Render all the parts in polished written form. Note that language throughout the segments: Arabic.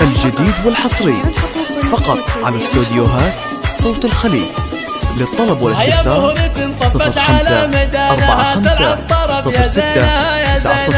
الجديد والحصري فقط على استوديوهات صوت الخليج. للطلب والاستفسار 05 45 06 90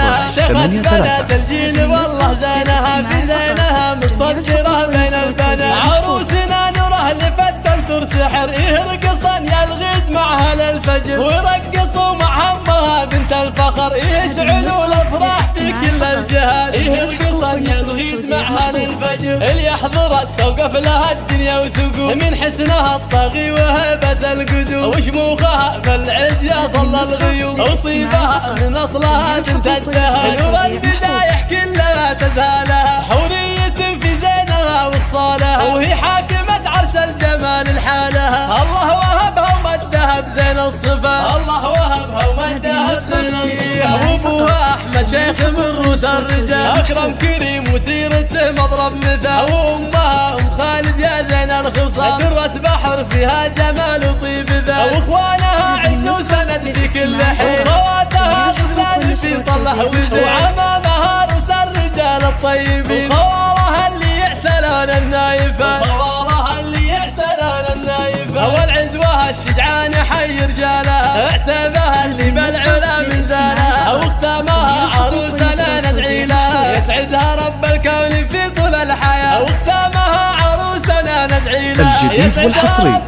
83. الجيل والله زينها في زينها متصدرة بين البنات، عروسنا نوره لفتن ترسحر يرقصن يلغيد معها للفجر، ويرقصوا مع همها بنت الفخر يشعلوا الافراح في كل الجهات، يرقصن يلغيد معها للفجر، اللي حضرت توقف لها الدنيا وتقول من حسنها الطاغي وهبة القدوم، وشموخها في العز يا صلى الغيوم، وطيبها من اصلها بنت الدهر، نور البدايح كلها تزهالها، حورية في زينها وخصالها، وهي حاكمة عرش الجمال لحالها، الله وهبها ومدها بزين الصفا، الله وهبها ومدها بزين الصفا، وابوها احمد شيخ من روس الرجال، اكرم كريم وسيرته مضرب مثال، وامها ام خالد يا زين الخصال، درة بحر فيها جمال وطيب ذا، واخوانها عز وسند في كل حين، وخواتها غزلان في طله وزين، وعمامها روس الرجال الطيبين، وخوالها اللي يعتلون النايفه، وخوالها اللي يعتلون النايفه، والعزوها الشجعان حي رجالها، اعتبها اللي بالعلا من زالها، واختامها عروسنا ندعي لها، يسعدها رب الكون في طول الحياه، واختامها عروسنا ندعي لها. الجديد والحصري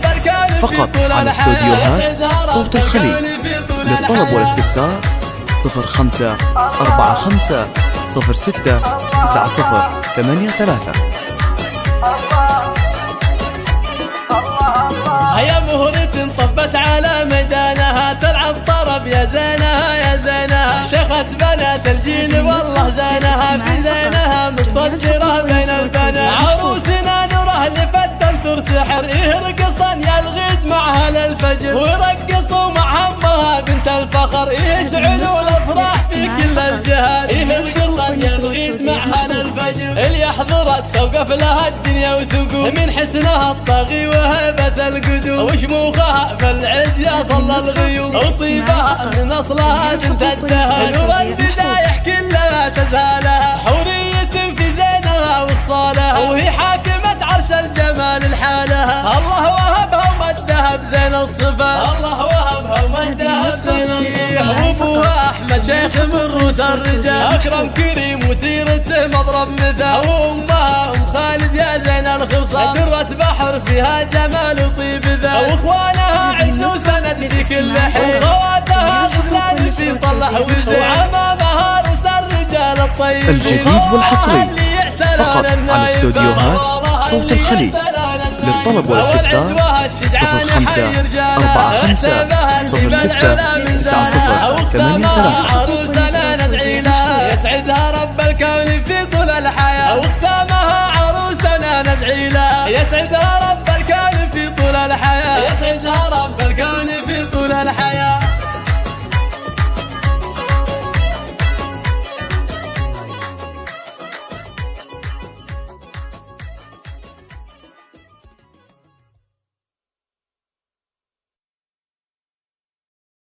فقط على استوديوهات صوت الخليج. للطلب والاستفسار 05 45 06 90 83. هيا مهرة طبت على ميدانها، تلعب طرب يا زينها يا زينها، شيخة بنات الجيل والله زينها في زينها متصدرة بين البنات، عروسنا نوره لفتن ترسحر يرقصن يلغيد معها للفجر، ويرقصوا مع همها بنت الفخر يشعلوا الافراح في كل الجهات، يرقصن يلغيد معها للفجر، اللي حضرت توقف لها الدنيا وتقول من حسنها الطاغي وهبة القدوم، وشموخها في العز يا صلى الغيوم، وطيبها من اصلها بنت الدهر، نور البدايح كلها تزهالها، حورية في زينها وخصالها، وهي حاكمة عرش الجمال لحالها، الله وهبها ومدها بزين الصفا، الله وهبها ومدها بزين الصفا، وابوها احمد شيخ من روس الرجال، اكرم كريم وسيرته مضرب مثال، وامها ام خالد يا زين الخصال، درة بحر فيها جمال وطيب ذا، واخوانها عز وسند في كل حين، وخواتها غزلان في طله وزين، وعمامها روس الرجال الطيبين. الجديد والحصري فقط على استوديوهات صوت الخليج. للطلب والاستفسار 05 45 06 90 83.